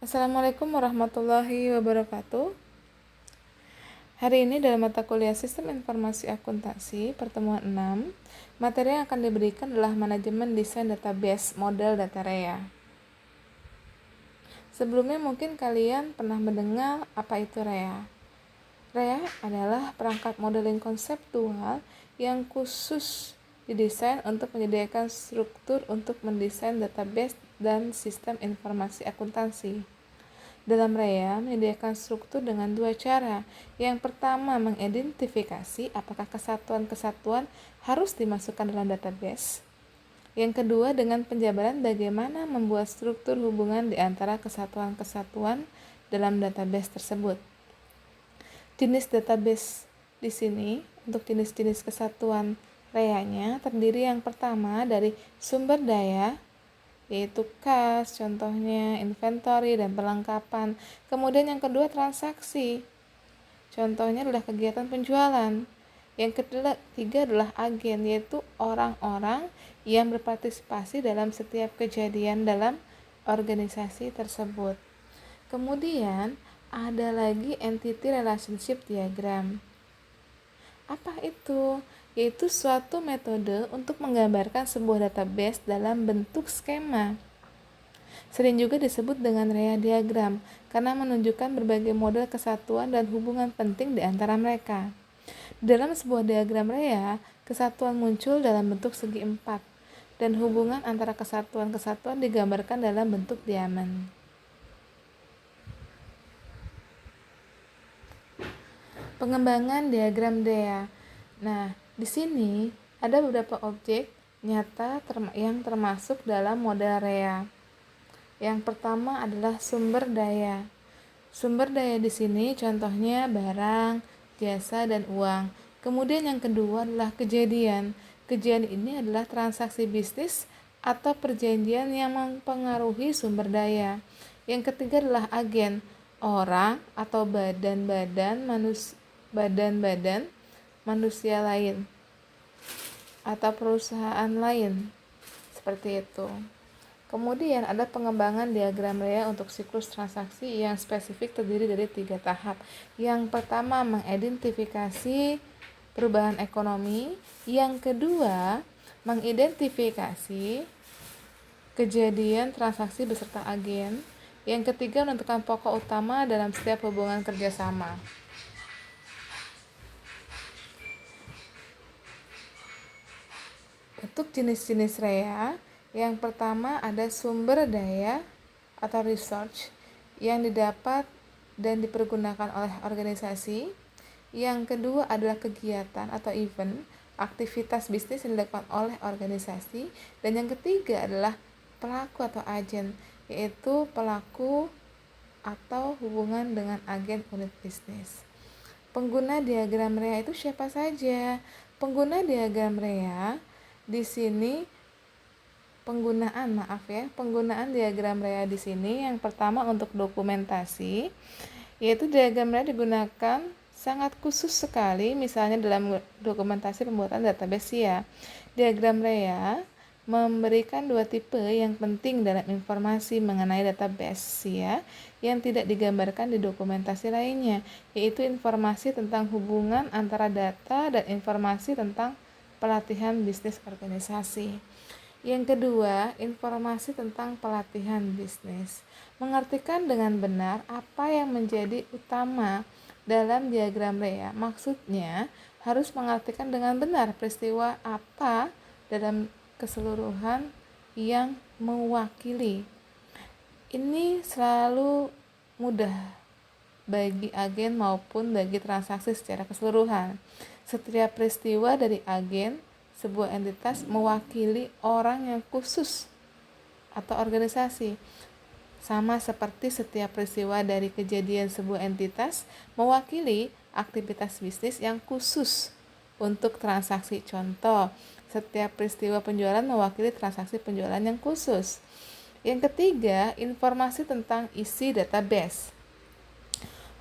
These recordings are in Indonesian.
Assalamualaikum warahmatullahi wabarakatuh. Hari ini dalam mata kuliah Sistem Informasi Akuntansi pertemuan 6, materi yang akan diberikan adalah manajemen desain database model data REA. Sebelumnya mungkin kalian pernah mendengar apa itu REA. REA adalah perangkat modeling konseptual yang khusus didesain untuk menyediakan struktur untuk mendesain database dan sistem informasi akuntansi. Dalam REA menyediakan struktur dengan dua cara. Yang pertama, mengidentifikasi apakah kesatuan-kesatuan harus dimasukkan dalam database. Yang kedua, dengan penjabaran bagaimana membuat struktur hubungan di antara kesatuan-kesatuan dalam database tersebut. Jenis database di sini untuk jenis-jenis kesatuan REA-nya terdiri yang pertama dari sumber daya, yaitu kas, contohnya inventory dan perlengkapan. Kemudian yang kedua transaksi, contohnya adalah kegiatan penjualan. Yang ketiga adalah agen, yaitu orang-orang yang berpartisipasi dalam setiap kejadian dalam organisasi tersebut. Kemudian ada lagi entity relationship diagram. Apa itu? Yaitu suatu metode untuk menggambarkan sebuah database dalam bentuk skema. Sering juga disebut dengan REA diagram karena menunjukkan berbagai model kesatuan dan hubungan penting di antara mereka. Dalam sebuah diagram REA, kesatuan muncul dalam bentuk segi empat dan hubungan antara kesatuan-kesatuan digambarkan dalam bentuk diamond. Pengembangan diagram REA. Nah, di sini ada beberapa objek nyata yang termasuk dalam model REA. Yang pertama adalah sumber daya. Sumber daya di sini contohnya barang, jasa, dan uang. Kemudian yang kedua adalah kejadian. Kejadian ini adalah transaksi bisnis atau perjanjian yang mempengaruhi sumber daya. Yang ketiga adalah agen, orang atau badan-badan manusia lain atau perusahaan lain, seperti itu. Kemudian ada pengembangan diagram REA untuk siklus transaksi yang spesifik terdiri dari 3 tahap. Yang pertama, mengidentifikasi perubahan ekonomi. Yang kedua, mengidentifikasi kejadian transaksi beserta agen. Yang ketiga, menentukan pokok utama dalam setiap hubungan kerjasama. Untuk jenis-jenis REA, yang pertama ada sumber daya atau research yang didapat dan dipergunakan oleh organisasi. Yang kedua adalah kegiatan atau event, aktivitas bisnis yang dilakukan oleh organisasi. Dan yang ketiga adalah pelaku atau agen, yaitu pelaku atau hubungan dengan agen unit bisnis. Pengguna diagram REA itu siapa saja? Pengguna diagram REA di sini penggunaan diagram REA di sini yang pertama untuk dokumentasi, yaitu diagram REA digunakan sangat khusus sekali misalnya dalam dokumentasi pembuatan database SIA. Diagram REA memberikan dua tipe yang penting dalam informasi mengenai database SIA yang tidak digambarkan di dokumentasi lainnya, yaitu informasi tentang hubungan antara data dan informasi tentang pelatihan bisnis organisasi. Yang kedua, informasi tentang pelatihan bisnis. Mengartikan dengan benar apa yang menjadi utama dalam diagram REA. Maksudnya, harus mengartikan dengan benar peristiwa apa dalam keseluruhan yang mewakili. Ini selalu mudah bagi agen maupun bagi transaksi secara keseluruhan. Setiap peristiwa dari agen sebuah entitas mewakili orang yang khusus atau organisasi. Sama seperti setiap peristiwa dari kejadian sebuah entitas mewakili aktivitas bisnis yang khusus untuk transaksi. Contoh, setiap peristiwa penjualan mewakili transaksi penjualan yang khusus. Yang ketiga, informasi tentang isi database.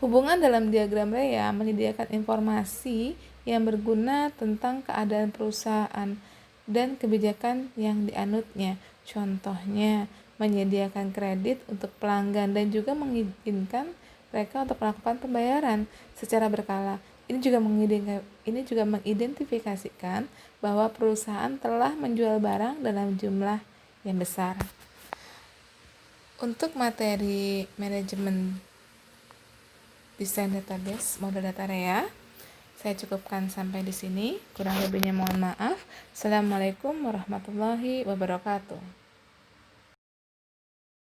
Hubungan dalam diagram REA menyediakan informasi yang berguna tentang keadaan perusahaan dan kebijakan yang dianutnya. Contohnya, menyediakan kredit untuk pelanggan, dan juga mengizinkan mereka untuk melakukan pembayaran secara berkala. Ini juga mengidentifikasikan bahwa perusahaan telah menjual barang dalam jumlah yang besar. Untuk materi manajemen desain database model data REA, saya cukupkan sampai di sini. Kurang lebihnya mohon maaf. Assalamualaikum warahmatullahi wabarakatuh.